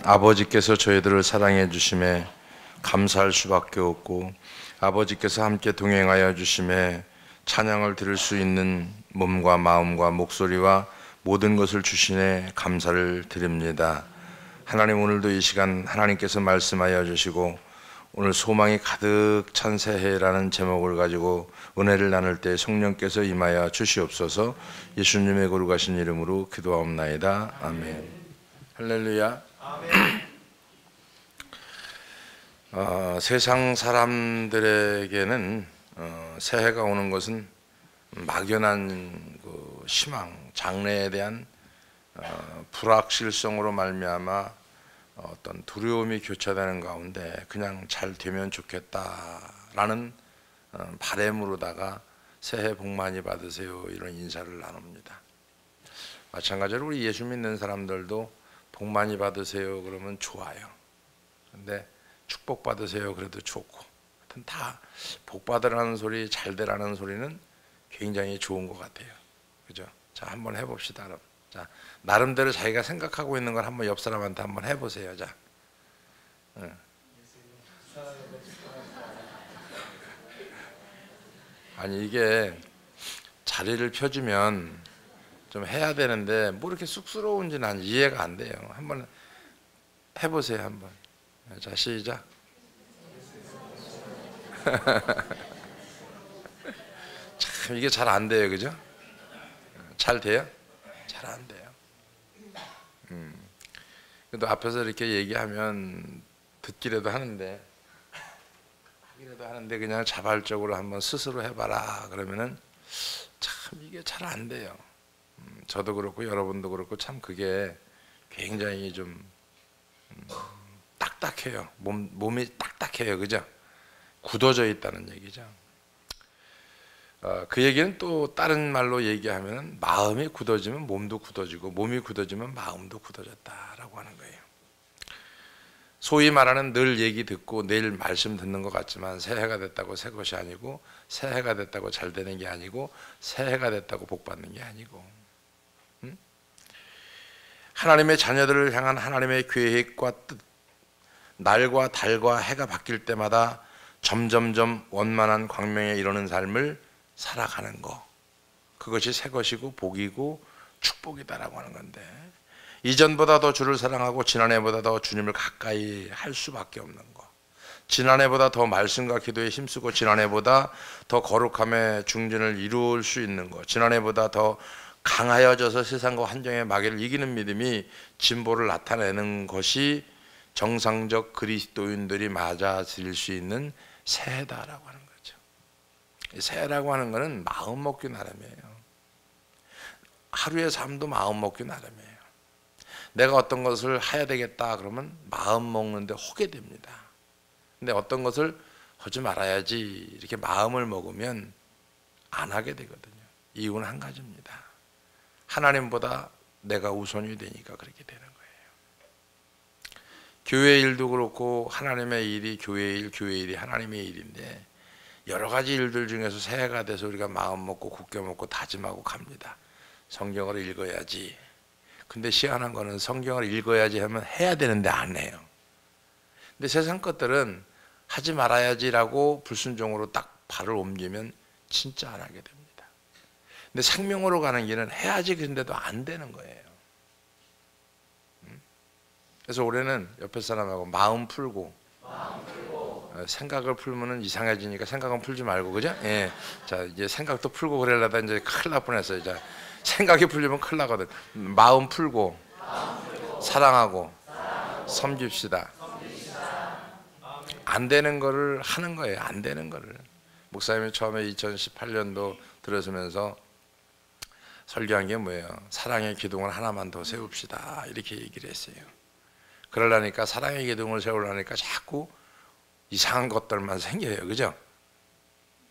아버지께서 저희들을 사랑해 주심에 감사할 수밖에 없고, 아버지께서 함께 동행하여 주심에 찬양을 드릴 수 있는 몸과 마음과 목소리와 모든 것을 주시네 감사를 드립니다. 하나님, 오늘도 이 시간 하나님께서 말씀하여 주시고 오늘 소망이 가득 찬 새해라는 제목을 가지고 은혜를 나눌 때 성령께서 임하여 주시옵소서. 예수님의 거룩하신 이름으로 기도하옵나이다. 아멘. 할렐루야. 세상 사람들에게는 새해가 오는 것은 막연한 그 희망, 장래에 대한 불확실성으로 말미암아 어떤 두려움이 교차되는 가운데 그냥 잘 되면 좋겠다라는 바람으로다가 새해 복 많이 받으세요 이런 인사를 나눕니다. 마찬가지로 우리 예수 믿는 사람들도 복 많이 받으세요 그러면 좋아요. 근데 축복 받으세요 그래도 좋고, 하여튼 다 복 받으라는 소리, 잘 되라는 소리는 굉장히 좋은 것 같아요. 그죠? 자, 한번 해봅시다. 그럼. 자, 나름대로 자기가 생각하고 있는 걸 한번 옆 사람한테 한번 해보세요. 자, 아니 이게 자리를 펴주면 좀 해야 되는데 뭐 이렇게 쑥스러운지 난 이해가 안 돼요. 한번 해보세요. 한번. 자, 시작. 참 이게 잘 안 돼요. 그죠? 잘 돼요? 잘 안 돼요. 그래도 앞에서 이렇게 얘기하면 듣기라도 하는데 그냥 자발적으로 한번 스스로 해봐라 그러면은 참 이게 잘 안 돼요. 저도 그렇고 여러분도 그렇고 참 그게 굉장히 좀 딱딱해요. 몸이 딱딱해요. 그죠? 굳어져 있다는 얘기죠. 그 얘기는 또 다른 말로 얘기하면 마음이 굳어지면 몸도 굳어지고 몸이 굳어지면 마음도 굳어졌다라고 하는 거예요. 소위 말하는 늘 얘기 듣고 내일 말씀 듣는 것 같지만 새해가 됐다고 새 것이 아니고, 새해가 됐다고 잘 되는 게 아니고, 새해가 됐다고 복 받는 게 아니고, 하나님의 자녀들을 향한 하나님의 계획과 뜻, 날과 달과 해가 바뀔 때마다 점점점 원만한 광명에 이르는 삶을 살아가는 거, 그것이 새 것이고 복이고 축복이다라고 하는 건데, 이전보다 더 주를 사랑하고 지난해보다 더 주님을 가까이 할 수밖에 없는 거, 지난해보다 더 말씀과 기도에 힘쓰고 지난해보다 더 거룩함의 중진을 이룰 수 있는 거, 지난해보다 더 강하여져서 세상과 환경의 마귀를 이기는 믿음이 진보를 나타내는 것이 정상적 그리스도인들이 맞아들일 수 있는 새해다라고 하는 거죠. 새해라고 하는 것은 마음 먹기 나름이에요. 하루의 삶도 마음 먹기 나름이에요. 내가 어떤 것을 해야 되겠다 그러면 마음 먹는데 허게 됩니다. 근데 어떤 것을 하지 말아야지 이렇게 마음을 먹으면 안 하게 되거든요. 이유는 한 가지입니다. 하나님보다 내가 우선이 되니까 그렇게 되는 거예요. 교회 일도 그렇고 하나님의 일이 교회 일이 하나님의 일인데, 여러 가지 일들 중에서 새해가 돼서 우리가 마음 먹고 굳게 먹고 다짐하고 갑니다. 성경을 읽어야지. 근데 희한한 거는 성경을 읽어야지 하면 해야 되는데 안 해요. 근데 세상 것들은 하지 말아야지라고 불순종으로 딱 발을 옮기면 진짜 안 하게 됩니다. 근데 생명으로 가는 길은 해야지 그런데도 안 되는 거예요. 그래서 올해는 옆에 사람하고 마음 풀고 생각을 풀면은 이상해지니까 생각은 풀지 말고, 그죠? 예. 자, 이제 생각도 풀고 그러려다 이제 큰일 날 뻔했어요. 이제 생각이 풀리면 큰일 나거든. 마음 풀고 사랑하고 섬깁시다. 안 되는 거를 하는 거예요. 안 되는 거를. 목사님이 처음에 2018년도 들어서면서 설교한 게 뭐예요? 사랑의 기둥을 하나만 더 세웁시다 이렇게 얘기를 했어요. 그러려니까 사랑의 기둥을 세우려니까 자꾸 이상한 것들만 생겨요. 그죠?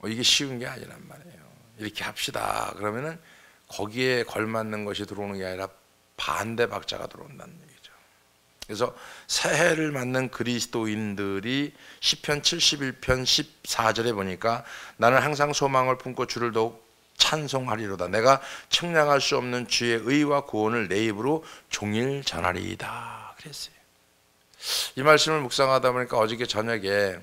이게 쉬운 게 아니란 말이에요. 이렇게 합시다 그러면은 거기에 걸맞는 것이 들어오는 게 아니라 반대 박자가 들어온다는 얘기죠. 그래서 새해를 맞는 그리스도인들이 시편 71편 14절에 보니까 나는 항상 소망을 품고 주를 더욱 찬송하리로다. 내가 측량할 수 없는 주의 의와 구원을 내 입으로 종일 전하리이다 그랬어요. 이 말씀을 묵상하다 보니까 어저께 저녁에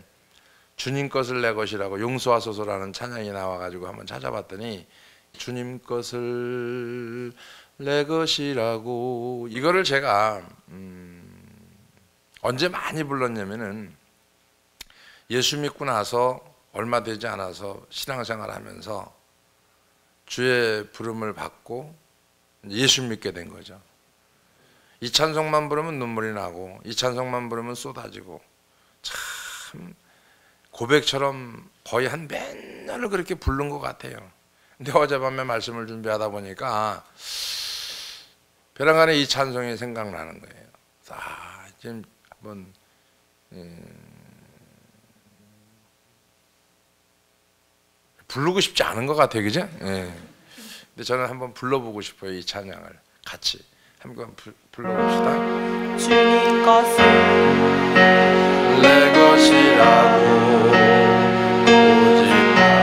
주님 것을 내 것이라고 용서하소서라는 찬양이 나와가지고 한번 찾아봤더니 주님 것을 내 것이라고, 이거를 제가 언제 많이 불렀냐면은 예수 믿고 나서 얼마 되지 않아서 신앙생활 하면서 주의 부름을 받고 예수 믿게 된 거죠. 이 찬송만 부르면 눈물이 나고 이 찬송만 부르면 쏟아지고, 참 고백처럼 거의 한 몇 년을 그렇게 부른 것 같아요. 근데 어젯밤에 말씀을 준비하다 보니까 벼랑간에 이 찬송이 생각나는 거예요. 지금 한번 부르고 싶지 않은 것 같아요, 그죠? 근데 저는 한번 불러보고 싶어요. 이 찬양을 같이 한번 불러봅시다. 주님 것을 내 것이라고 고집한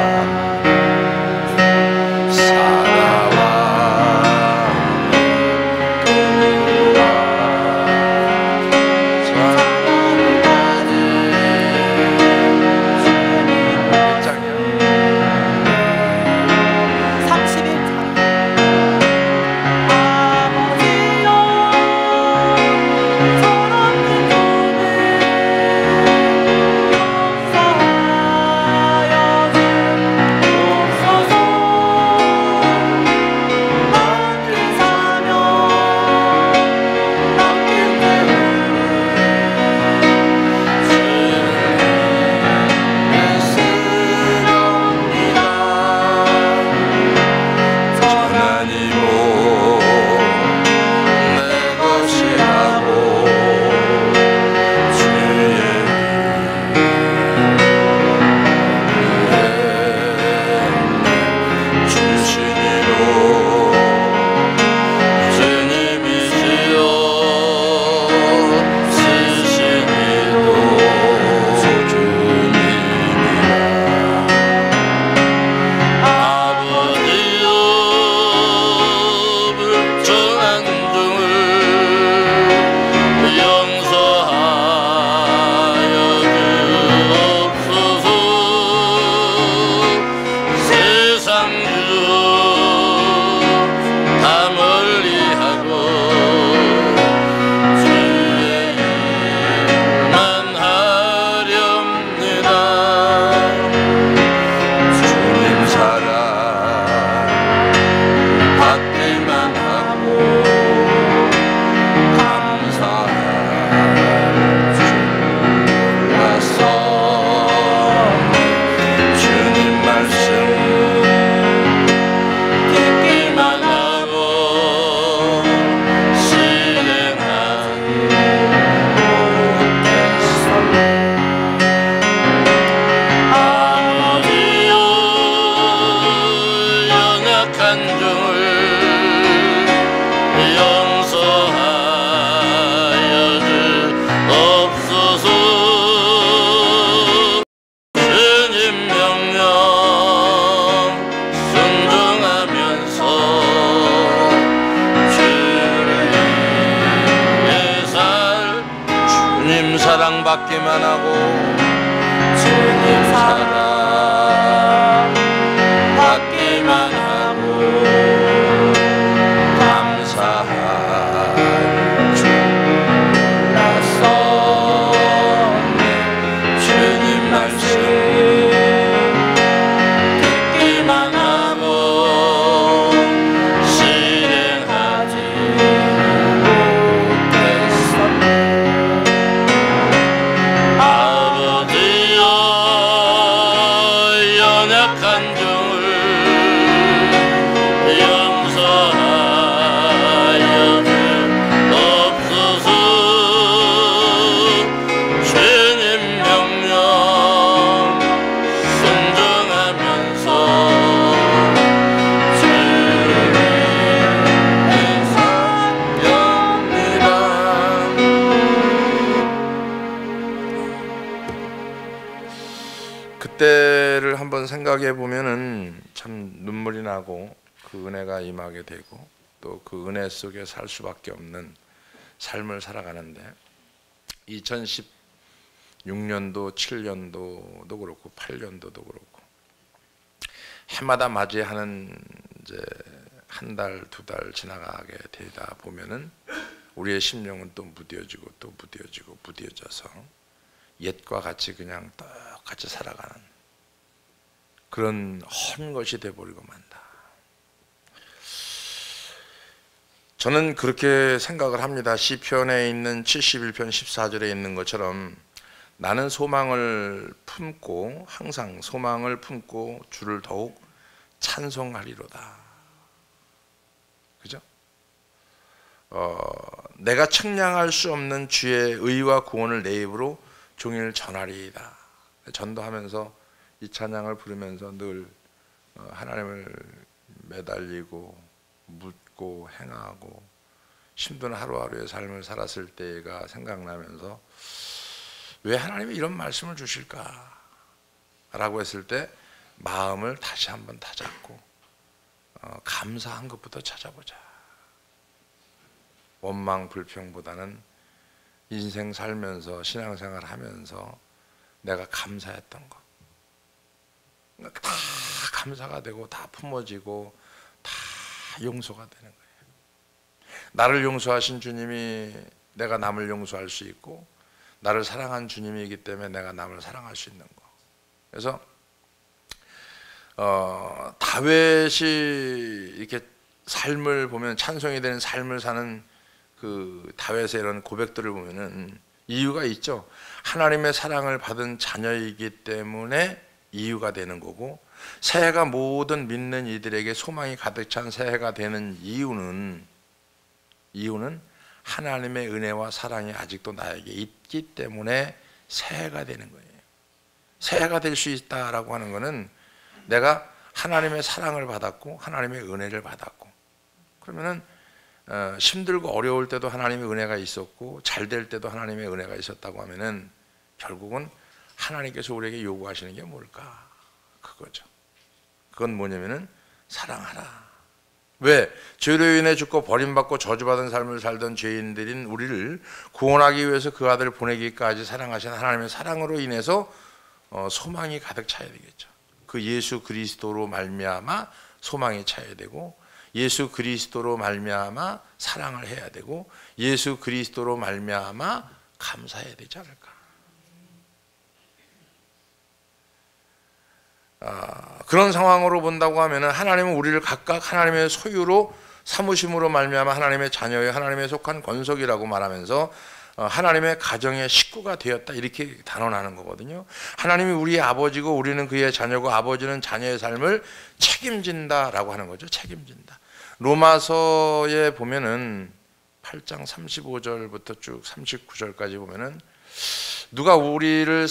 사랑과 사랑까지. 몇 장이야? 31장. 사랑받기만 하고 주님 사랑 받기만 하고 감사할 줄 몰랐었네. 주님 말씀 듣기만 하고 실행하지 못했었네. 연약한 종을 용서하여 주옵소서. 주님 명령 순종하면서 주님의 사랑입니다. 그때를 한번 생각해 보면은 참 눈물이 나고 그 은혜가 임하게 되고 또 그 은혜 속에 살 수밖에 없는 삶을 살아가는데, 2016년도, 7년도도 그렇고 8년도도 그렇고 해마다 맞이하는 이제 한 달, 두 달 지나가게 되다 보면은 우리의 심령은 또 무뎌지고 또 무뎌지고 무뎌져서 옛과 같이 그냥 똑같이 살아가는 그런 헌 것이 돼버리고 만다. 저는 그렇게 생각을 합니다. 시편에 있는 71편 14절에 있는 것처럼 나는 소망을 품고 항상 소망을 품고 주를 더욱 찬송하리로다. 그죠? 내가 측량할 수 없는 주의 의와 구원을 내 입으로 종일 전하리이다. 전도하면서 이 찬양을 부르면서 늘 하나님을 매달리고 묻고 행하고 힘든 하루하루의 삶을 살았을 때가 생각나면서 왜 하나님이 이런 말씀을 주실까? 라고 했을 때 마음을 다시 한번 다잡고 감사한 것부터 찾아보자. 원망 불평보다는 인생 살면서 신앙생활 하면서 내가 감사했던 것 다 감사가 되고 다 품어지고 다 용서가 되는 거예요. 나를 용서하신 주님이 내가 남을 용서할 수 있고 나를 사랑한 주님이기 때문에 내가 남을 사랑할 수 있는 거. 그래서 다윗이 이렇게 삶을 보면 찬송이 되는 삶을 사는 그 다윗의 이런 고백들을 보면은 이유가 있죠. 하나님의 사랑을 받은 자녀이기 때문에 이유가 되는 거고, 새해가 모든 믿는 이들에게 소망이 가득 찬 새해가 되는 이유는 하나님의 은혜와 사랑이 아직도 나에게 있기 때문에 새해가 되는 거예요. 새해가 될 수 있다라고 하는 것은 내가 하나님의 사랑을 받았고 하나님의 은혜를 받았고, 그러면은 힘들고 어려울 때도 하나님의 은혜가 있었고 잘 될 때도 하나님의 은혜가 있었다고 하면은 결국은 하나님께서 우리에게 요구하시는 게 뭘까? 그거죠. 그건 뭐냐면은 사랑하라. 왜? 죄로 인해 죽고 버림받고 저주받은 삶을 살던 죄인들인 우리를 구원하기 위해서 그 아들을 보내기까지 사랑하신 하나님의 사랑으로 인해서 소망이 가득 차야 되겠죠. 그 예수 그리스도로 말미암아 소망이 차야 되고, 예수 그리스도로 말미암아 사랑을 해야 되고, 예수 그리스도로 말미암아 감사해야 되지 않을까? 그런 상황으로 본다고 하면은 하나님은 우리를 각각 하나님의 소유로 사무심으로 말미암아 하나님의 자녀여 하나님의 속한 권속이라고 말하면서 하나님의 가정의 식구가 되었다, 이렇게 단언하는 거거든요. 하나님이 우리의 아버지고 우리는 그의 자녀고 아버지는 자녀의 삶을 책임진다라고 하는 거죠. 책임진다. 로마서에 보면은 8장 35절부터 쭉 39절까지 보면은 누가 우리를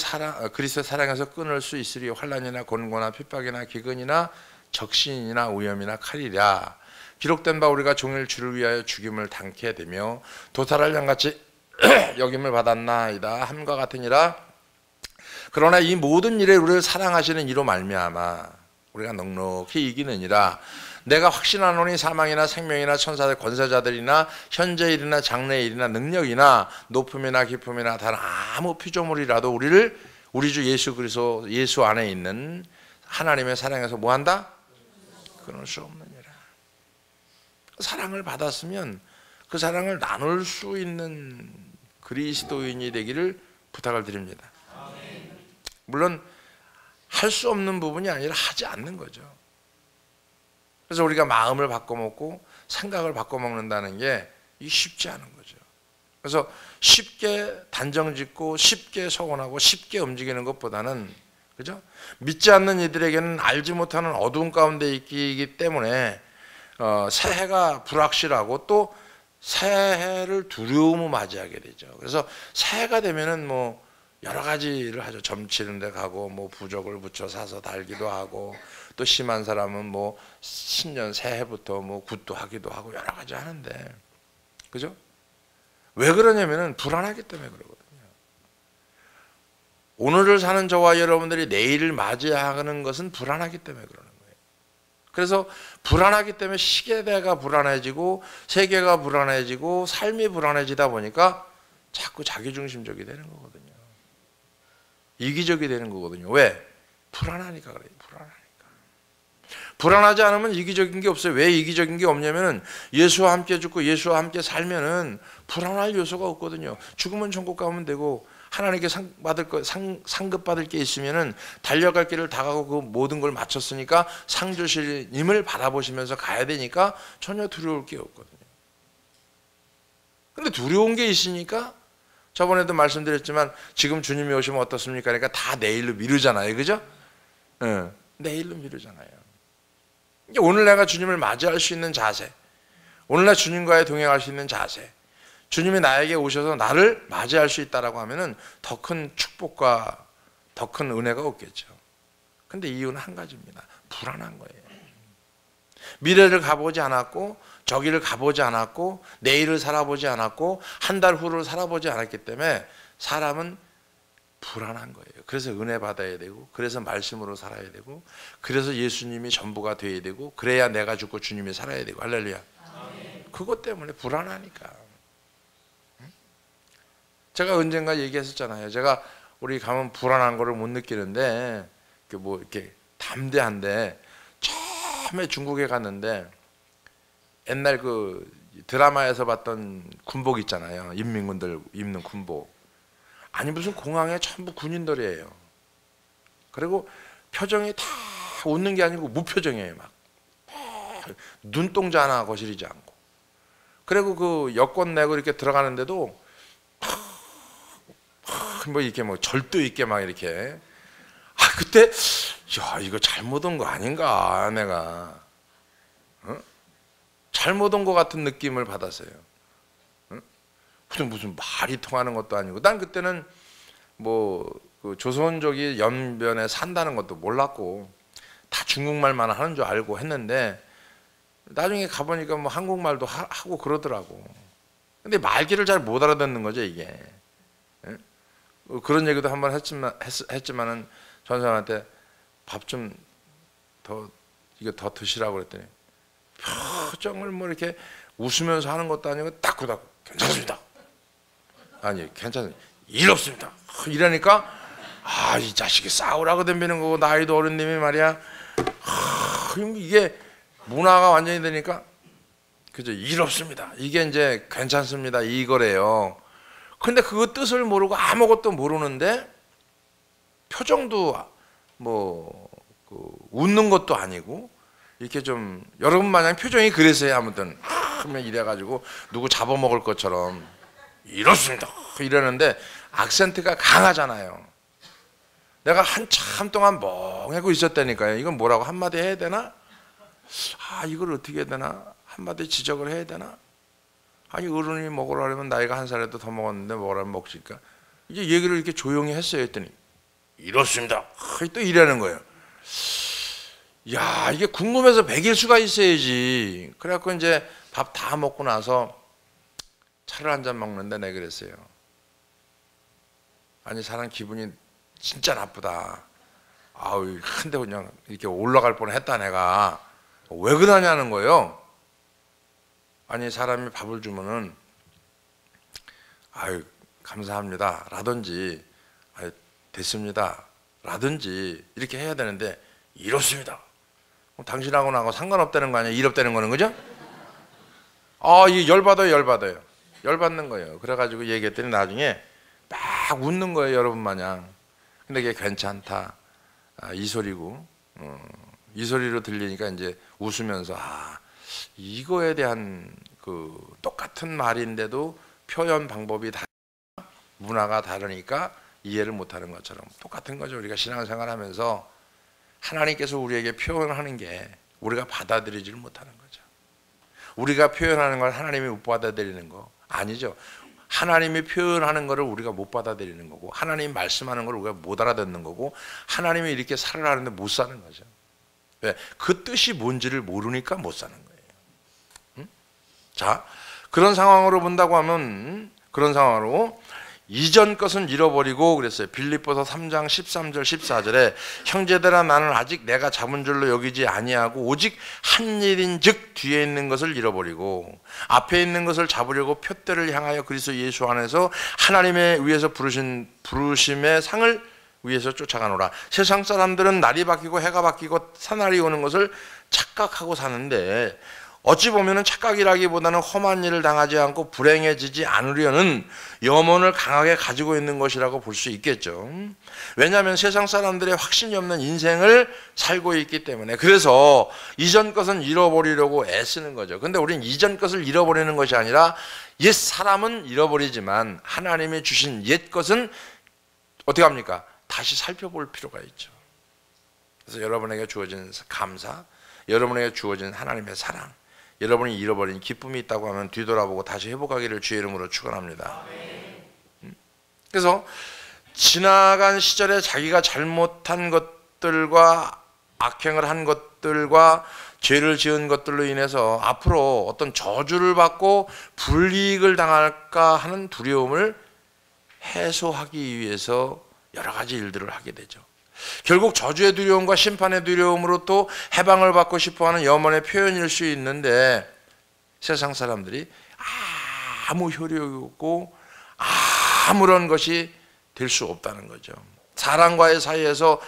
그리스도 사랑해서 끊을 수 있으리요? 환난이나 곤고나 핍박이나 기근이나 적신이나 위험이나 칼이랴. 기록된 바 우리가 종일 주를 위하여 죽임을 당케 되며 도살할 양같이 여김을 받았나이다 함과 같으니라. 그러나 이 모든 일에 우리를 사랑하시는 이로 말미암아 우리가 넉넉히 이기느니라. 내가 확신하노니 사망이나 생명이나 천사들 권세자들이나 현재 일이나 장래 일이나 능력이나 높음이나 깊음이나 다른 아무 피조물이라도 우리를 우리 주 예수 그리스도 예수 안에 있는 하나님의 사랑에서 뭐한다? 끊을 수 없느니라. 사랑을 받았으면 그 사랑을 나눌 수 있는 그리스도인이 되기를 부탁을 드립니다. 물론 할 수 없는 부분이 아니라 하지 않는 거죠. 그래서 우리가 마음을 바꿔먹고 생각을 바꿔먹는다는 게 쉽지 않은 거죠. 그래서 쉽게 단정짓고 쉽게 서원하고 쉽게 움직이는 것보다는, 그죠? 믿지 않는 이들에게는 알지 못하는 어두운 가운데 있기 때문에 새해가 불확실하고 또 새해를 두려움을 맞이하게 되죠. 그래서 새해가 되면은 뭐 여러 가지를 하죠. 점치는 데 가고 뭐 부적을 붙여 사서 달기도 하고, 또 심한 사람은 뭐 신년 새해부터 뭐 굿도 하기도 하고 여러 가지 하는데, 그죠? 왜 그러냐면은 불안하기 때문에 그러거든요. 오늘을 사는 저와 여러분들이 내일을 맞이하는 것은 불안하기 때문에 그러는 거예요. 그래서 불안하기 때문에 시계대가 불안해지고 세계가 불안해지고 삶이 불안해지다 보니까 자꾸 자기중심적이 되는 거거든요. 이기적이 되는 거거든요. 왜? 불안하니까 그래요. 불안하지 않으면 이기적인 게 없어요. 왜 이기적인 게 없냐면은 예수와 함께 죽고 예수와 함께 살면은 불안할 요소가 없거든요. 죽으면 천국 가면 되고 하나님께 상급 받을 게 있으면은 달려갈 길을 다 가고 그 모든 걸 마쳤으니까 상 주실 님을 바라보시면서 가야 되니까 전혀 두려울 게 없거든요. 근데 두려운 게 있으니까 저번에도 말씀드렸지만 지금 주님이 오시면 어떻습니까? 그러니까 다 내일로 미루잖아요. 그죠? 내일로 미루잖아요. 오늘 내가 주님을 맞이할 수 있는 자세, 오늘날 주님과의 동행할 수 있는 자세, 주님이 나에게 오셔서 나를 맞이할 수 있다라고 하면은 더 큰 축복과 더 큰 은혜가 없겠죠. 근데 이유는 한 가지입니다. 불안한 거예요. 미래를 가보지 않았고 저기를 가보지 않았고 내일을 살아보지 않았고 한 달 후를 살아보지 않았기 때문에 사람은 불안한 거예요. 그래서 은혜 받아야 되고 그래서 말씀으로 살아야 되고 그래서 예수님이 전부가 돼야 되고 그래야 내가 죽고 주님이 살아야 되고 할렐루야. 그것 때문에 불안하니까. 제가 언젠가 얘기했었잖아요. 제가 우리 가면 불안한 거를 못 느끼는데 뭐 이렇게 담대한데 처음에 중국에 갔는데 옛날 그 드라마에서 봤던 군복 있잖아요. 인민군들 입는 군복. 아니 무슨 공항에 전부 군인들이에요. 그리고 표정이 다 웃는 게 아니고 무표정이에요. 막 눈동자 하나 거스리지 않고. 그리고 그 여권 내고 이렇게 들어가는데도 뭐 이렇게 뭐 절도 있게 막 이렇게. 그때 야 이거 잘못 온 거 아닌가 내가. 잘못 온 것 같은 느낌을 받았어요. 무슨 말이 통하는 것도 아니고 난 그때는 뭐 그 조선족이 연변에 산다는 것도 몰랐고 다 중국말만 하는 줄 알고 했는데 나중에 가보니까 뭐 한국말도 하고 그러더라고. 근데 말귀를 잘 못 알아듣는 거죠 이게. 그런 얘기도 한번 했지만은 전사한테 밥 좀 더 드시라고 그랬더니 표정을 뭐 이렇게 웃으면서 하는 것도 아니고 따꾸따꾸 괜찮습니다. 아니 괜찮습니다. 일 없습니다. 이러니까 이 자식이 싸우라고 덤비는 거고 나이도 어른 님이 말이야. 이게 문화가 완전히 되니까 그죠? 일 없습니다. 이게 이제 괜찮습니다. 이거래요. 근데 그 뜻을 모르고 아무것도 모르는데 표정도 뭐 웃는 것도 아니고 이렇게 좀 여러분 마냥 표정이 그랬어요. 아무튼 하면 이래가지고 누구 잡아먹을 것처럼 이렇습니다. 이러는데 악센트가 강하잖아요. 내가 한참 동안 멍하고 있었다니까요. 이건 뭐라고 한마디 해야 되나? 이걸 어떻게 해야 되나? 한마디 지적을 해야 되나? 아니 어른이 먹으려면 나이가 한 살에도 더 먹었는데 먹으라면 먹실까? 이제 얘기를 이렇게 조용히 했어요. 했더니 이렇습니다. 또 이러는 거예요. 야 이게 궁금해서 먹일 수가 있어야지. 그래갖고 이제 밥 다 먹고 나서 차를 한 잔 먹는데 내가 그랬어요. 아니 사람 기분이 진짜 나쁘다. 근데 그냥 이렇게 올라갈 뻔했다 내가. 왜 그러냐는 거예요. 아니 사람이 밥을 주면은 감사합니다 라든지 됐습니다 라든지 이렇게 해야 되는데 이렇습니다. 당신하고 나하고 상관없다는 거 아니에요? 일 없다는 거는 그죠? 이 열받아요. 열받는 거예요. 그래가지고 얘기했더니 나중에 막 웃는 거예요. 여러분 마냥. 근데 그게 괜찮다. 이 소리고 이 소리로 들리니까 이제 웃으면서 이거에 대한 그 똑같은 말인데도 표현 방법이 문화가 다르니까 이해를 못하는 것처럼 똑같은 거죠. 우리가 신앙생활하면서 하나님께서 우리에게 표현하는 게 우리가 받아들이지를 못하는 거죠. 우리가 표현하는 걸 하나님이 못 받아들이는 거 아니죠. 하나님이 표현하는 것을 우리가 못 받아들이는 거고 하나님이 말씀하는 걸 우리가 못 알아듣는 거고 하나님이 이렇게 살으라는데 못 사는 거죠. 왜? 그 뜻이 뭔지를 모르니까 못 사는 거예요. 자, 그런 상황으로 본다고 하면 그런 상황으로 이전 것은 잃어버리고 그랬어요. 빌립보서 3장 13절 14절에 형제들아 나는 아직 내가 잡은 줄로 여기지 아니하고 오직 한 일인즉 뒤에 있는 것을 잃어버리고 앞에 있는 것을 잡으려고 표대를 향하여 그리스도 예수 안에서 하나님의 위에서 부르심의 상을 위에서 쫓아가노라. 세상 사람들은 날이 바뀌고 해가 바뀌고 사날이 오는 것을 착각하고 사는데 어찌 보면 착각이라기보다는 험한 일을 당하지 않고 불행해지지 않으려는 염원을 강하게 가지고 있는 것이라고 볼 수 있겠죠. 왜냐하면 세상 사람들의 확신이 없는 인생을 살고 있기 때문에. 그래서 이전 것은 잃어버리려고 애쓰는 거죠. 근데 우리는 이전 것을 잃어버리는 것이 아니라 옛 사람은 잃어버리지만 하나님이 주신 옛 것은 어떻게 합니까? 다시 살펴볼 필요가 있죠. 그래서 여러분에게 주어진 감사, 여러분에게 주어진 하나님의 사랑, 여러분이 잃어버린 기쁨이 있다고 하면 뒤돌아보고 다시 회복하기를 주의 이름으로 축원합니다. 그래서 지나간 시절에 자기가 잘못한 것들과 악행을 한 것들과 죄를 지은 것들로 인해서 앞으로 어떤 저주를 받고 불이익을 당할까 하는 두려움을 해소하기 위해서 여러 가지 일들을 하게 되죠. 결국 저주의 두려움과 심판의 두려움으로 또 해방을 받고 싶어하는 염원의 표현일 수 있는데 세상 사람들이 아무 효력이 없고 아무런 것이 될 수 없다는 거죠. 사람과의 사이에서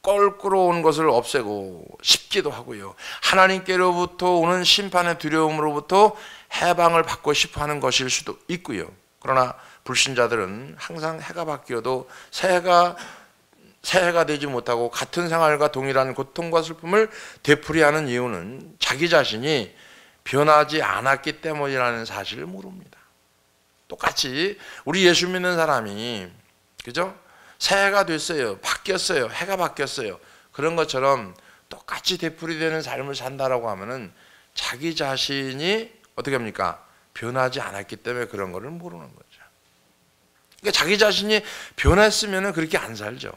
껄끄러운 것을 없애고 싶기도 하고요. 하나님께로부터 오는 심판의 두려움으로부터 해방을 받고 싶어하는 것일 수도 있고요. 그러나 불신자들은 항상 해가 바뀌어도 새해가 되지 못하고 같은 생활과 동일한 고통과 슬픔을 되풀이하는 이유는 자기 자신이 변하지 않았기 때문이라는 사실을 모릅니다. 똑같이 우리 예수 믿는 사람이 그죠? 새해가 됐어요. 바뀌었어요. 해가 바뀌었어요. 그런 것처럼 똑같이 되풀이되는 삶을 산다라고 하면은 자기 자신이 어떻게 합니까? 변하지 않았기 때문에 그런 거를 모르는 거죠. 그러니까 자기 자신이 변했으면은 그렇게 안 살죠.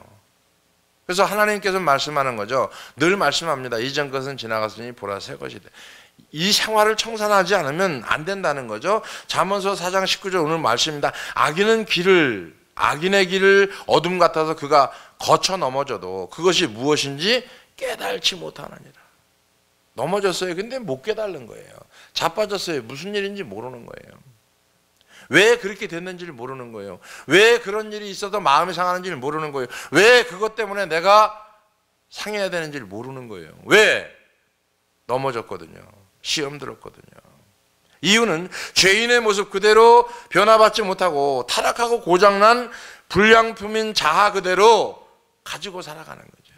그래서 하나님께서 말씀하는 거죠. 늘 말씀합니다. 이전 것은 지나갔으니 보라 새 것이 돼. 이 생활을 청산하지 않으면 안 된다는 거죠. 잠언서 4장 19절 오늘 말씀입니다. 악인의 길을 어둠 같아서 그가 거쳐 넘어져도 그것이 무엇인지 깨달지 못하느니라. 넘어졌어요. 근데 못 깨달는 거예요. 자빠졌어요. 무슨 일인지 모르는 거예요. 왜 그렇게 됐는지를 모르는 거예요. 왜 그런 일이 있어서 마음이 상하는지를 모르는 거예요. 왜 그것 때문에 내가 상해야 되는지를 모르는 거예요. 왜? 넘어졌거든요. 시험 들었거든요. 이유는 죄인의 모습 그대로 변화받지 못하고 타락하고 고장난 불량품인 자아 그대로 가지고 살아가는 거죠.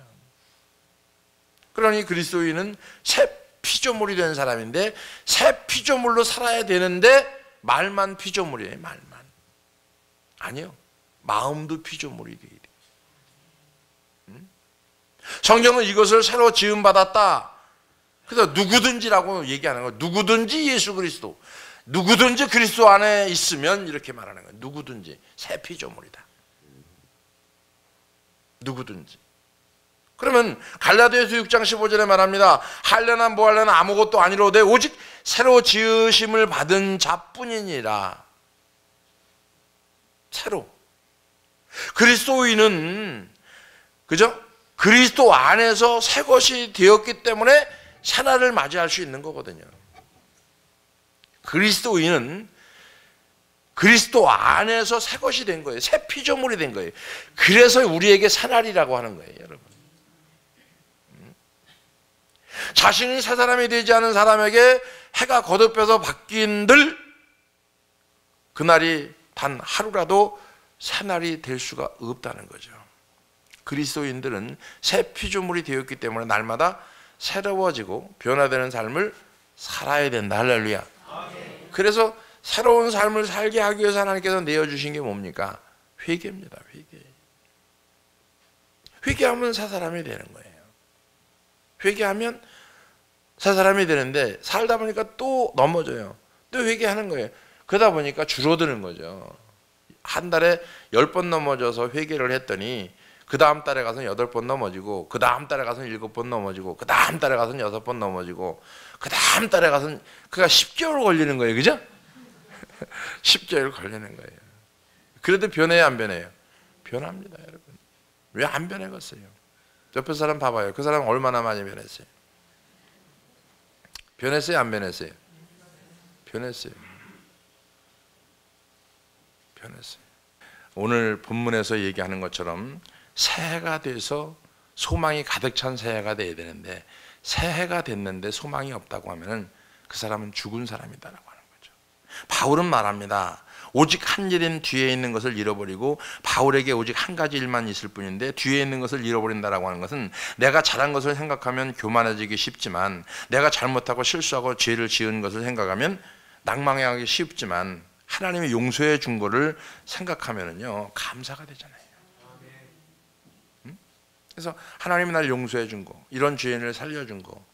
그러니 그리스도인은 새 피조물이 된 사람인데 새 피조물로 살아야 되는데 말만 피조물이에요. 말만. 아니요. 마음도 피조물이 되게 돼요. 성경은 이것을 새로 지음받았다. 그래서 누구든지라고 얘기하는 거예요. 누구든지 예수 그리스도. 누구든지 그리스도 안에 있으면 이렇게 말하는 거예요. 누구든지 새 피조물이다. 누구든지. 그러면 갈라디아서 6장 15절에 말합니다. 할려나 뭐할려나 아무것도 아니로되 오직 새로 지으심을 받은 자뿐이니라. 새로. 그리스도인은 그죠? 그리스도 안에서 새 것이 되었기 때문에 새날을 맞이할 수 있는 거거든요. 그리스도인은 그리스도 안에서 새 것이 된 거예요. 새 피조물이 된 거예요. 그래서 우리에게 새날이라고 하는 거예요, 여러분. 자신이 새 사람이 되지 않은 사람에게 해가 거듭해서 바뀐들 그날이 단 하루라도 새날이 될 수가 없다는 거죠. 그리스도인들은 새 피조물이 되었기 때문에 날마다 새로워지고 변화되는 삶을 살아야 된다. 할렐루야. 그래서 새로운 삶을 살게 하기 위해서 하나님께서 내어주신 게 뭡니까? 회개입니다. 회개. 회개하면 새 사람이 되는 거예요. 회개하면 새 사람이 되는데 살다 보니까 또 넘어져요. 또 회개하는 거예요. 그러다 보니까 줄어드는 거죠. 한 달에 10번 넘어져서 회개를 했더니 그 다음 달에 가서는 8번 넘어지고 그 다음 달에 가서는 7번 넘어지고 그 다음 달에 가서는 6번 넘어지고 그 다음 달에 가서는 그가 10개월 걸리는 거예요. 그죠? 10개월 걸리는 거예요. 그래도 변해요, 안 변해요? 변합니다, 여러분. 왜 안 변해갔어요? 옆에 사람 봐봐요. 그 사람 얼마나 많이 변했어요? 변했어요, 안 변했어요? 변했어요. 변했어요. 오늘 본문에서 얘기하는 것처럼 새해가 돼서 소망이 가득 찬 새해가 돼야 되는데, 새해가 됐는데 소망이 없다고 하면은 그 사람은 죽은 사람이다라고 하는 거죠. 바울은 말합니다. 오직 한 일인 뒤에 있는 것을 잃어버리고, 바울에게 오직 한 가지 일만 있을 뿐인데 뒤에 있는 것을 잃어버린다라고 하는 것은, 내가 잘한 것을 생각하면 교만해지기 쉽지만, 내가 잘못하고 실수하고 죄를 지은 것을 생각하면 낭망하기 쉽지만, 하나님이 용서해 준 거를 생각하면은요 감사가 되잖아요. 그래서 하나님이 날 용서해 준 거, 이런 죄인을 살려준 거,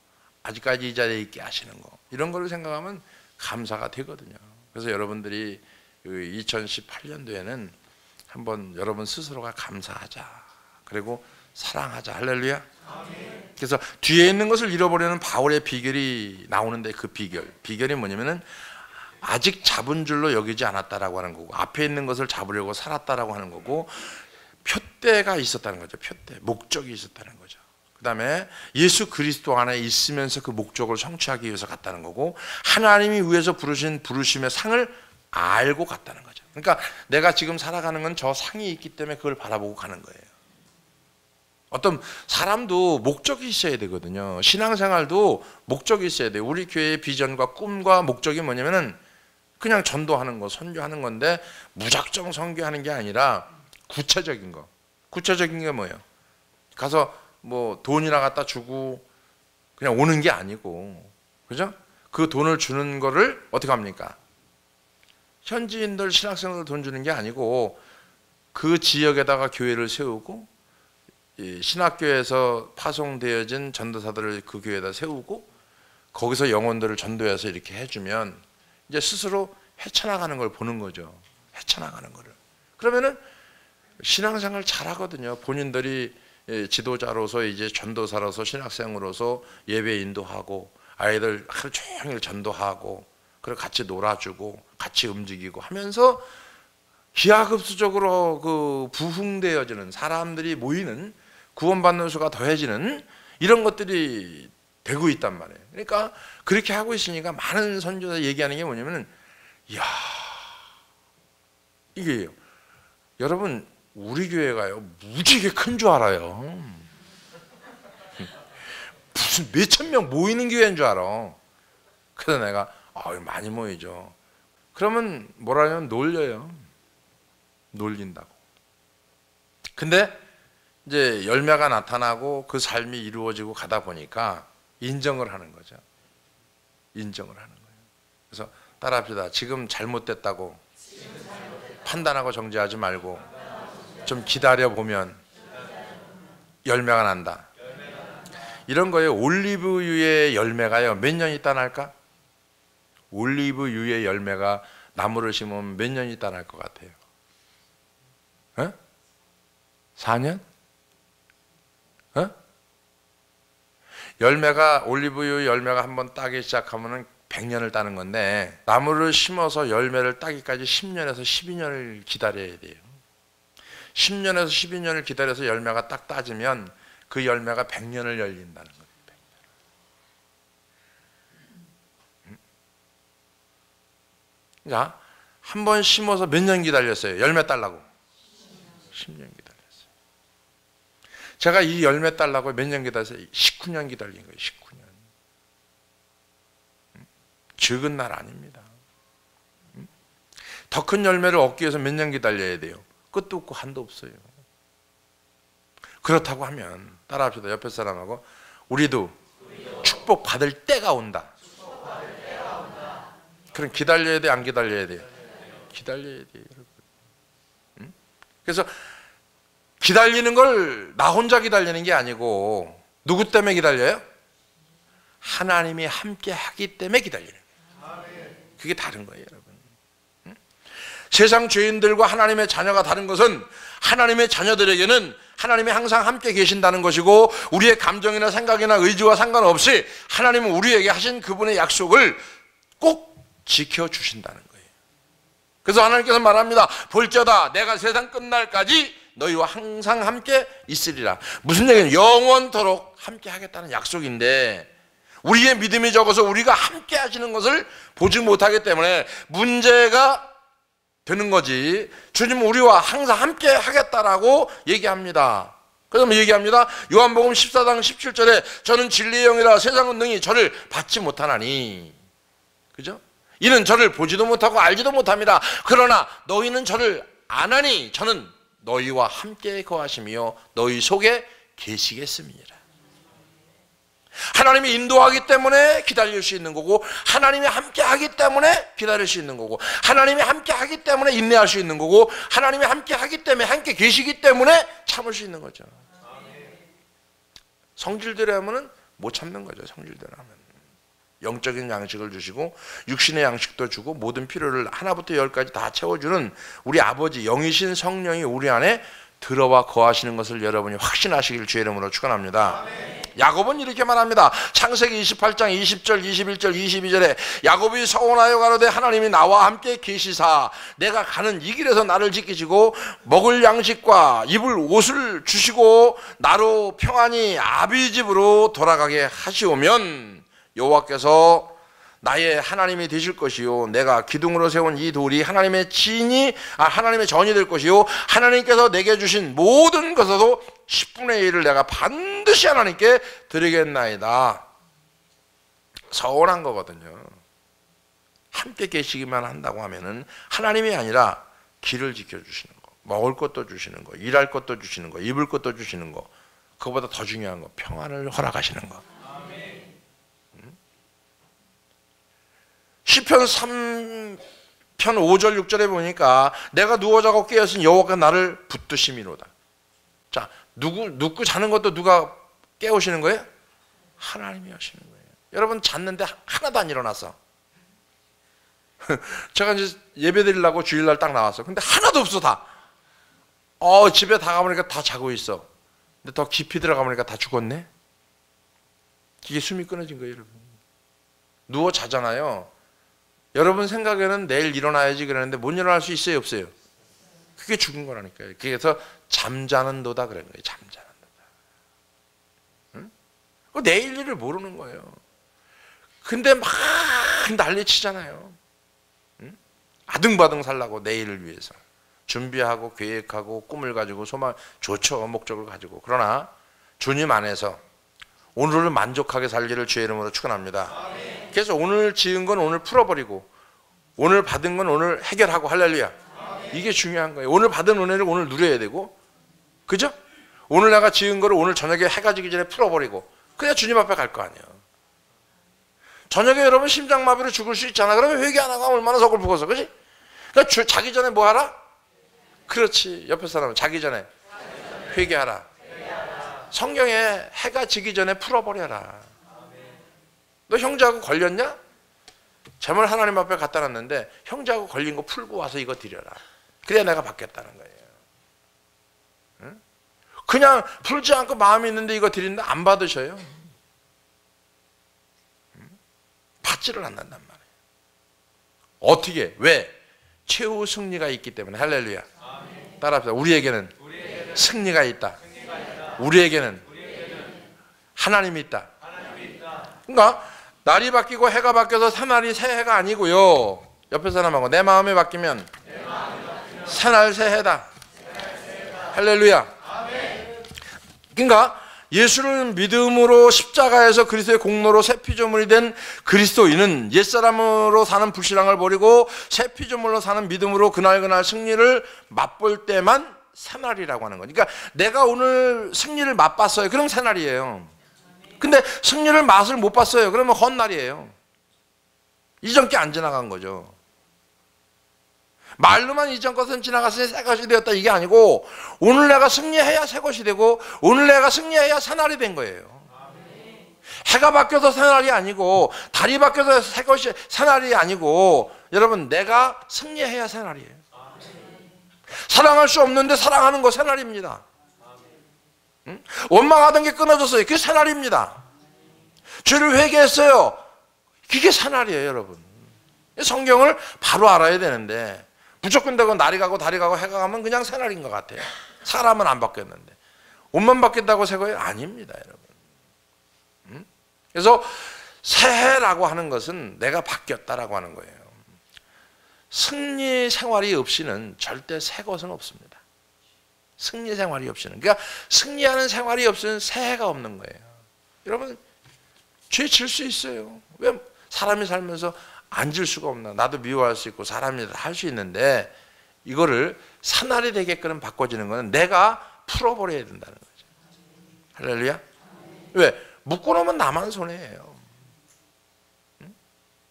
아직까지 이 자리에 있게 하시는 거, 이런 거를 생각하면 감사가 되거든요. 그래서 여러분들이 2018년도에는 한번 여러분 스스로가 감사하자, 그리고 사랑하자. 할렐루야. 그래서 뒤에 있는 것을 잃어버리는 바울의 비결이 나오는데, 그 비결이 뭐냐면은 아직 잡은 줄로 여기지 않았다라고 하는 거고, 앞에 있는 것을 잡으려고 살았다라고 하는 거고, 표대가 있었다는 거죠. 표대, 목적이 있었다는 거죠. 그 다음에 예수 그리스도 안에 있으면서 그 목적을 성취하기 위해서 갔다는 거고, 하나님이 위해서 부르신 부르심의 상을 알고 갔다는 거죠. 그러니까 내가 지금 살아가는 건 저 상이 있기 때문에 그걸 바라보고 가는 거예요. 어떤 사람도 목적이 있어야 되거든요. 신앙생활도 목적이 있어야 돼요. 우리 교회의 비전과 꿈과 목적이 뭐냐면은 그냥 전도하는 거, 선교하는 건데, 무작정 선교하는 게 아니라 구체적인 거. 구체적인 게 뭐예요? 가서 뭐 돈이나 갖다 주고 그냥 오는 게 아니고, 그죠? 그 돈을 주는 거를 어떻게 합니까? 현지인들, 신학생들 돈 주는 게 아니고, 그 지역에다가 교회를 세우고, 신학교에서 파송되어진 전도사들을 그 교회에다 세우고, 거기서 영혼들을 전도해서 이렇게 해주면 이제 스스로 헤쳐나가는 걸 보는 거죠. 헤쳐나가는 거를. 그러면은 신앙생활 잘하거든요. 본인들이 지도자로서, 이제 전도사로서, 신학생으로서 예배 인도하고, 아이들 하루 종일 전도하고, 그리고 같이 놀아주고, 같이 움직이고 하면서 기하급수적으로 그 부흥되어지는, 사람들이 모이는, 구원받는 수가 더해지는 이런 것들이 되고 있단 말이에요. 그러니까 그렇게 하고 있으니까 많은 선교사 얘기하는 게 뭐냐면은, 이야, 이게요. 여러분, 우리 교회가요 무지개 큰 줄 알아요. 무슨 몇천 명 모이는 교회인 줄 알아. 그래서 내가 많이 모이죠. 그러면 뭐라냐면 놀려요. 놀린다고. 근데 이제 열매가 나타나고 그 삶이 이루어지고 가다 보니까 인정을 하는 거죠. 인정을 하는 거예요. 그래서 따라합시다. 지금 잘못됐다고 판단하고 정죄하지 말고 좀 기다려보면 열매가 난다. 이런 거예요. 올리브유의 열매가요 몇 년 있다 날까? 올리브유의 열매가 나무를 심으면 몇 년 있다 날 것 같아요? 4년? 열매가, 올리브유 열매가 한번 따기 시작하면 100년을 따는 건데, 나무를 심어서 열매를 따기까지 10년에서 12년을 기다려야 돼요. 10년에서 12년을 기다려서 열매가 딱 따지면 그 열매가 100년을 열린다는 거예요. 100년. 자, 한 번 심어서 몇 년 기다렸어요? 열매 따려고 10년 기다렸어요. 제가 이 열매 따려고 몇 년 기다렸어요? 19년 기다린 거예요. 19년. 적은 날 아닙니다. 더 큰 열매를 얻기 위해서 몇 년 기다려야 돼요? 끝도 없고 한도 없어요. 그렇다고 하면 따라합시다. 옆에 사람하고, 우리도 축복 받을 때가 온다. 그럼 기다려야 돼, 안 기다려야 돼요? 기다려야 돼요, 여러분. 그래서 기다리는 걸 나 혼자 기다리는 게 아니고, 누구 때문에 기다려요? 하나님이 함께 하기 때문에 기다리는 거예요. 그게 다른 거예요, 여러분. 세상 죄인들과 하나님의 자녀가 다른 것은, 하나님의 자녀들에게는 하나님이 항상 함께 계신다는 것이고, 우리의 감정이나 생각이나 의지와 상관없이 하나님은 우리에게 하신 그분의 약속을 꼭 지켜주신다는 거예요. 그래서 하나님께서 말합니다. 볼지어다 내가 세상 끝날까지 너희와 항상 함께 있으리라. 무슨 얘기냐? 영원토록 함께 하겠다는 약속인데 우리의 믿음이 적어서 우리가 함께 하시는 것을 보지 못하기 때문에 문제가 되는 거지. 주님은 우리와 항상 함께 하겠다라고 얘기합니다. 그래서 뭐 얘기합니다. 요한복음 14장 17절에 저는 진리의 영이라 세상은 능히 저를 받지 못하나니, 그죠? 이는 저를 보지도 못하고 알지도 못합니다. 그러나 너희는 저를 아나니 저는 너희와 함께 거하시며 너희 속에 계시겠습니다. 하나님이 인도하기 때문에 기다릴 수 있는 거고, 하나님이 함께 하기 때문에 기다릴 수 있는 거고, 하나님이 함께 하기 때문에 인내할 수 있는 거고, 하나님이 함께 하기 때문에 함께 계시기 때문에 참을 수 있는 거죠. 성질대로 하면은 못 참는 거죠. 성질대로 하면 영적인 양식을 주시고 육신의 양식도 주고 모든 필요를 하나부터 열까지 다 채워주는 우리 아버지 영이신 성령이 우리 안에 들어와 거하시는 것을 여러분이 확신하시길 주의 이름으로 축원합니다. 야곱은 이렇게 말합니다. 창세기 28장 20절 21절 22절에 야곱이 서원하여 가로되 하나님이 나와 함께 계시사 내가 가는 이 길에서 나를 지키시고 먹을 양식과 입을 옷을 주시고 나로 평안히 아비 집으로 돌아가게 하시오면 여호와께서 나의 하나님이 되실 것이요 내가 기둥으로 세운 이 돌이 하나님의 전이 될 것이요 하나님께서 내게 주신 모든 것에도 10분의 1을 내가 반드시 하나님께 드리겠나이다. 서운한 거거든요. 함께 계시기만 한다고 하면은 하나님이 아니라 길을 지켜주시는 거, 먹을 것도 주시는 거, 일할 것도 주시는 거, 입을 것도 주시는 거, 그거보다 더 중요한 거 평안을 허락하시는 거. 시편 3편 5절 6절에 보니까 내가 누워 자고 깨었으니 여호와가 나를 붙드심이로다. 자, 눕고 자는 것도 누가 깨우시는 거예요? 하나님이 하시는 거예요. 여러분 잤는데 하나도 안 일어났어. 제가 이제 예배 드리려고 주일날 딱 나왔어. 근데 하나도 없어 다. 집에 다 가보니까 다 자고 있어. 근데 더 깊이 들어가 보니까 다 죽었네. 이게 숨이 끊어진 거예요, 여러분. 누워 자잖아요. 여러분 생각에는 내일 일어나야지 그러는데 못 일어날 수 있어요, 없어요? 그게 죽은 거라니까요. 그래서 잠자는 도다 그런 거예요. 잠자는 도다. 응? 내일 일을 모르는 거예요. 근데 막 난리 치잖아요. 응? 아등바등 살라고 내일을 위해서 준비하고 계획하고 꿈을 가지고 소망 좋죠. 목적을 가지고. 그러나 주님 안에서 오늘을 만족하게 살기를 주의 이름으로 축원합니다. 그래서 오늘 지은 건 오늘 풀어버리고 오늘 받은 건 오늘 해결하고 할렐루야. 이게 중요한 거예요. 오늘 받은 은혜를 오늘 누려야 되고, 그죠? 오늘 내가 지은 거를 오늘 저녁에 해가 지기 전에 풀어버리고 그래야 주님 앞에 갈 거 아니에요. 저녁에 여러분 심장마비로 죽을 수 있잖아. 그러면 회개 안 하고 얼마나 서글프겠어, 그지? 그러니까 자기 전에 뭐 하라? 그렇지. 옆에 사람은 자기 전에 회개하라. 성경에 해가 지기 전에 풀어버려라. 너 형제하고 걸렸냐? 재물 하나님 앞에 갖다 놨는데 형제하고 걸린 거 풀고 와서 이거 드려라. 그래야 내가 받겠다는 거예요. 응? 그냥 풀지 않고 마음이 있는데 이거 드리는데 안 받으셔요. 응? 받지를 않는단 말이에요. 어떻게? 왜? 최후 승리가 있기 때문에. 할렐루야. 따라합시다. 우리에게는 승리가 있다. 우리에게는 하나님이 있다. 그러니까 날이 바뀌고 해가 바뀌어서 새날이 새해가 아니고요. 옆에 사람하고 내 마음이 바뀌면 새날 새해다. 할렐루야. 그러니까 예수를 믿음으로 십자가에서 그리스도의 공로로 새 피조물이 된 그리스도인은 옛사람으로 사는 불신앙을 버리고 새 피조물로 사는 믿음으로 그날 승리를 맛볼 때만 새날이라고 하는 거니까 내가 오늘 승리를 맛봤어요. 그럼 새날이에요. 근데 승리를 맛을 못 봤어요. 그러면 헛날이에요. 이전 게 안 지나간 거죠. 말로만 이전 것은 지나갔으니 새 것이 되었다 이게 아니고 오늘 내가 승리해야 새 것이 되고 오늘 내가 승리해야 새날이 된 거예요. 해가 바뀌어서 새날이 아니고 달이 바뀌어서 새날이 아니고 여러분 내가 승리해야 새날이에요. 사랑할 수 없는데 사랑하는 거 새날입니다. 응? 원망하던 게 끊어졌어요. 그게 새날입니다. 죄를 회개했어요. 그게 새날이에요, 여러분. 성경을 바로 알아야 되는데 무조건 되고 날이 가고 달이 가고 해가 가면 그냥 새날인 것 같아요. 사람은 안 바뀌었는데 옷만 바뀐다고 새 거예요? 아닙니다, 여러분. 그래서 새해라고 하는 것은 내가 바뀌었다라고 하는 거예요. 승리 생활이 없이는 절대 새 것은 없습니다. 승리 생활이 없이는, 그러니까 승리하는 생활이 없이는 새해가 없는 거예요. 여러분, 죄 질 수 있어요. 왜 사람이 살면서 안 질 수가 없나? 나도 미워할 수 있고 사람이 다 할 수 있는데 이거를 사날이 되게끔 바꿔지는 것은 내가 풀어버려야 된다는 거죠. 할렐루야. 왜? 묶어놓으면 나만 손해예요.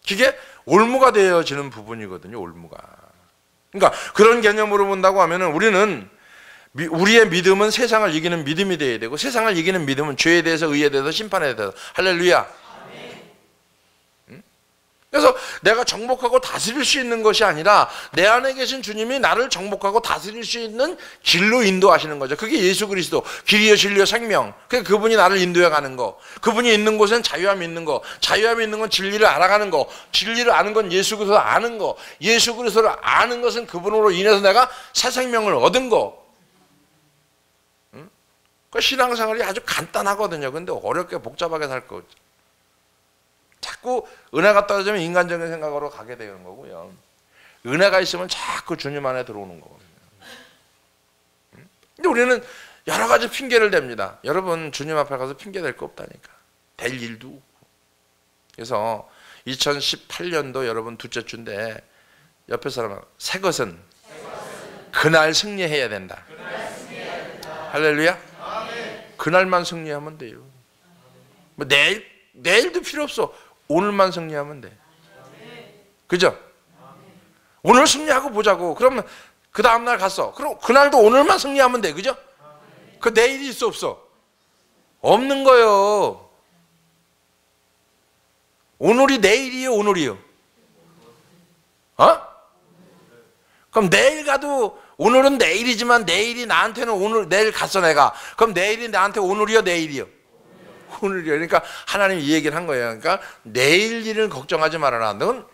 그게 올무가 되어지는 부분이거든요. 올무가. 그러니까 그런 개념으로 본다고 하면은 우리는 우리의 믿음은 세상을 이기는 믿음이 되어야 되고, 세상을 이기는 믿음은 죄에 대해서, 의에 대해서, 심판에 대해서. 할렐루야. 그래서 내가 정복하고 다스릴 수 있는 것이 아니라 내 안에 계신 주님이 나를 정복하고 다스릴 수 있는 길로 인도하시는 거죠. 그게 예수 그리스도, 길이요 진리요 생명. 그분이 나를 인도해 가는 거. 그분이 있는 곳엔 자유함이 있는 거. 자유함이 있는 건 진리를 알아가는 거. 진리를 아는 건 예수 그리스도를 아는 거. 예수 그리스도를 아는 것은 그분으로 인해서 내가 새 생명을 얻은 거. 그 신앙생활이 아주 간단하거든요. 근데 어렵게 복잡하게 살 거죠. 자꾸 은혜가 떨어지면 인간적인 생각으로 가게 되는 거고요. 은혜가 있으면 자꾸 주님 안에 들어오는 거거든요. 근데 우리는 여러 가지 핑계를 댑니다. 여러분, 주님 앞에 가서 핑계 댈 거 없다니까. 될 일도 없고. 그래서 2018년도 여러분 둘째 주인데 옆에 사람은 새 것은 그날 승리해야 된다. 할렐루야. 그날만 승리하면 돼요. 뭐 내일도 필요 없어. 오늘만 승리하면 돼. 그죠? 오늘 승리하고 보자고. 그러면 그 다음날 갔어. 그럼 그날도 오늘만 승리하면 돼. 그죠? 그 내일이 있어 없어? 없는 거예요. 오늘이 내일이에요, 오늘이요? 어? 그럼 내일 가도 오늘은 내일이지만 내일이 나한테는 오늘, 내일 갔어 내가. 그럼 내일이 나한테 오늘이요, 내일이요? 오늘이요. 그러니까 하나님이 이 얘기를 한 거예요. 그러니까 내일 일을 걱정하지 말아라. 넌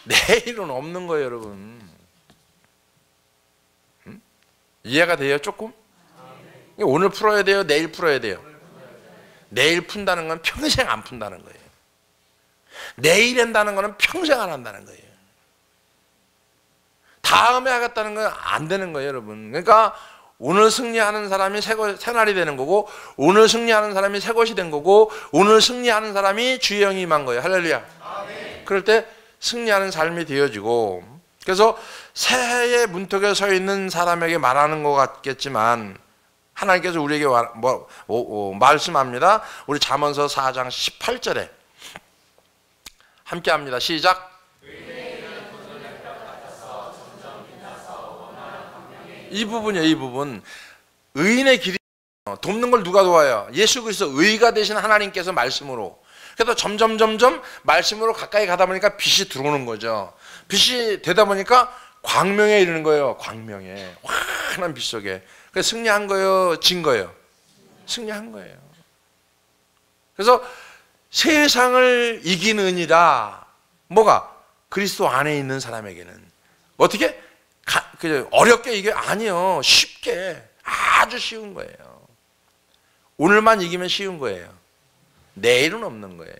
내일은 없는 거예요, 여러분. 이해가 돼요, 조금? 오늘 풀어야 돼요, 내일 풀어야 돼요? 내일 푼다는 건 평생 안 푼다는 거예요. 내일 한다는 거는 평생 안 한다는 거예요. 다음에 하겠다는 건 안 되는 거예요, 여러분. 그러니까 오늘 승리하는 사람이 새날이 되는 거고, 오늘 승리하는 사람이 새 것이 된 거고, 오늘 승리하는 사람이 주의 영이 임한 거예요. 할렐루야. 아멘. 그럴 때 승리하는 삶이 되어지고, 그래서 새해의 문턱에 서 있는 사람에게 말하는 것 같겠지만 하나님께서 우리에게 말씀합니다. 우리 잠언서 4장 18절에 함께 합니다. 시작. 이 부분이에요. 이 부분. 의인의 길이 돕는 걸 누가 도와요? 예수 그리스도 의가 되신 하나님께서 말씀으로. 그래서 점점 말씀으로 가까이 가다 보니까 빛이 들어오는 거죠. 빛이 되다 보니까 광명에 이르는 거예요. 광명에. 환한 빛 속에. 그래서 승리한 거예요? 진 거예요? 승리한 거예요. 그래서 세상을 이기느니라. 뭐가? 그리스도 안에 있는 사람에게는. 어떻게? 어렵게 이게 아니요. 쉽게. 아주 쉬운 거예요. 오늘만 이기면 쉬운 거예요. 내일은 없는 거예요.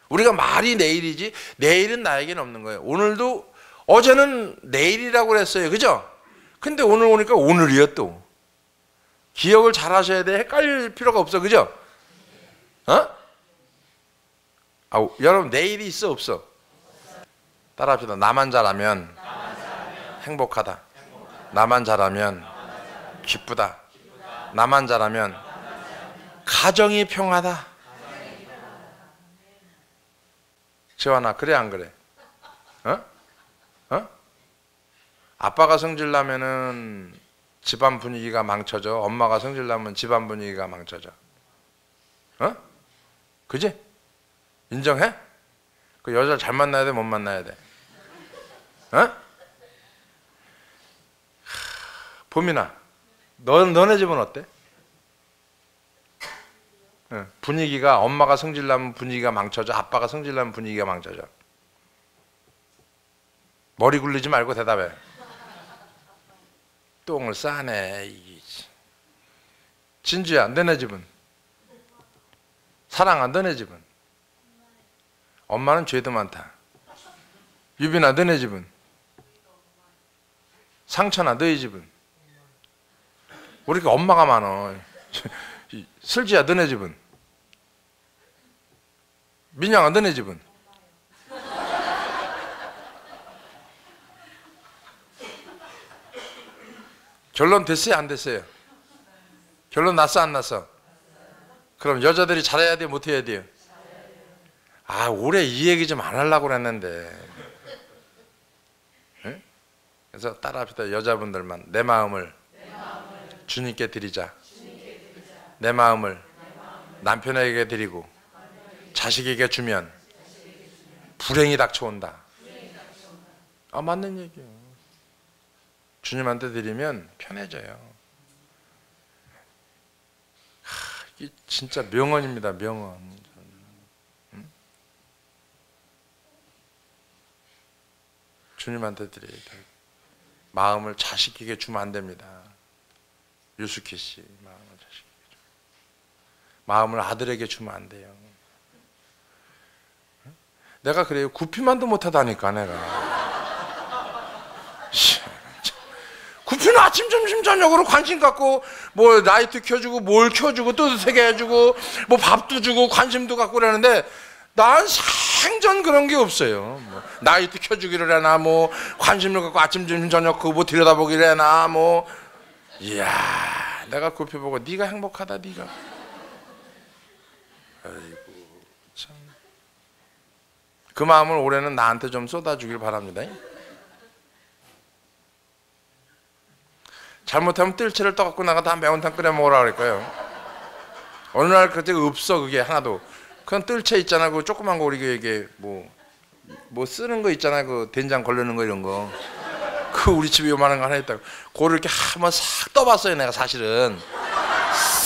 우리가 말이 내일이지 내일은 나에게는 없는 거예요. 오늘도 어제는 내일이라고 그랬어요. 그죠? 근데 오늘 오니까 오늘이요 또. 기억을 잘 하셔야 돼. 헷갈릴 필요가 없어. 그죠? 여러분 내일이 있어 없어? 따라합시다. 나만 잘하면 행복하다. 나만 잘하면 기쁘다. 나만 잘하면 가정이 평하다. 재환아, 그래 안 그래? 아빠가 성질나면은 집안 분위기가 망쳐져. 엄마가 성질나면 집안 분위기가 망쳐져. 그지? 인정해? 그 여자 잘 만나야 돼, 못 만나야 돼? 보민아, 너네 집은 어때? 분위기가, 엄마가 성질나면 분위기가 망쳐져, 아빠가 성질나면 분위기가 망쳐져. 머리 굴리지 말고 대답해. 똥을 싸네. 진주야, 너네 집은? 사랑아, 너네 집은? 엄마는 죄도 많다. 유빈아, 너네 집은? 상천아, 너희 집은? 왜 이렇게 엄마가 많어? 슬지야, 너네 집은? 민영아, 너네 집은? 결론 됐어요, 안 됐어요? 결론 났어, 안 났어? 그럼 여자들이 잘해야 돼요, 못해야 돼요? 아, 올해 이 얘기 좀 안 하려고 그랬는데. 응? 그래서 따라합시다. 여자분들만 내 마음을 주님께 드리자. 내 마음을 남편에게 드리고 자식에게 주면 불행이 닥쳐온다. 아, 맞는 얘기예요. 주님한테 드리면 편해져요. 이게 진짜 명언입니다. 명언. 응? 주님한테 드려야 돼요. 마음을 자식에게 주면 안 됩니다. 유스키 씨, 마음을 자식에게 주면. 마음을 아들에게 주면 안 돼요. 응? 내가 그래요. 구피만도 못하다니까 내가. 구피는 아침 점심 저녁으로 관심 갖고 뭐 라이트 켜주고 뭘 켜주고 또 세게 해주고 뭐 밥도 주고 관심도 갖고 그러는데 난 생전 그런 게 없어요. 뭐 라이트 켜주기를 해나 뭐 관심을 갖고 아침 점심 저녁 그거 뭐 들여다보기를 해나 뭐. 이야, 내가 구피 보고 네가 행복하다 네가. 아이고 참. 그 마음을 올해는 나한테 좀 쏟아주길 바랍니다. 잘못하면 뜰채를 떠갖고 나가다 매운탕 끓여 먹으라 그럴까요? 어느 날 그때 없어 그게 하나도. 그건 뜰채 있잖아, 그 조그만 거 우리 이게 뭐 쓰는 거 있잖아, 그 된장 걸르는 거 이런 거. 그 우리 집에 요만한 거 하나 있다고. 그거를 이렇게 한번 싹 떠봤어요 내가 사실은.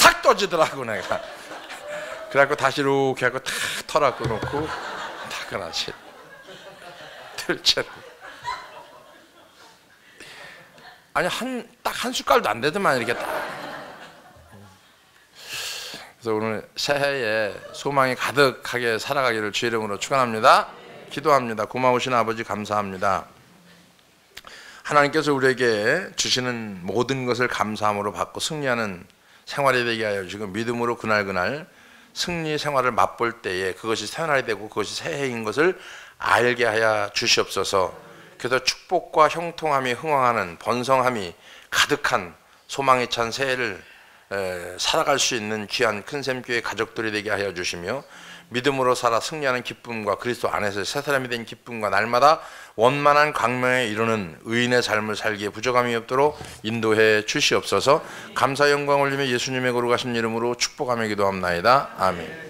싹 떠지더라고 내가. 그래갖고 다시 이렇게 하고 탁 털어갖고 놓고 탁 하나씩 뜰채를. 아니 딱 한 숟갈도 안 되더만 이렇게 딱. 그래서 오늘 새해에 소망이 가득하게 살아가기를 주의 이름으로 축원합니다. 기도합니다. 고마우신 아버지 감사합니다. 하나님께서 우리에게 주시는 모든 것을 감사함으로 받고 승리하는 생활이 되게 하여 주시고 믿음으로 그날 승리 생활을 맛볼 때에 그것이 새날이 되고 그것이 새해인 것을 알게 하여 주시옵소서. 그래서 축복과 형통함이 흥황하는 번성함이 가득한 소망이 찬 새해를 살아갈 수 있는 귀한 큰샘교회 가족들이 되게 하여 주시며 믿음으로 살아 승리하는 기쁨과 그리스도 안에서 새 사람이 된 기쁨과 날마다 원만한 광명에 이루는 의인의 삶을 살기에 부족함이 없도록 인도해 주시옵소서. 감사 영광 올리며 예수님의 거룩하신 이름으로 축복하며 기도합나이다. 아멘.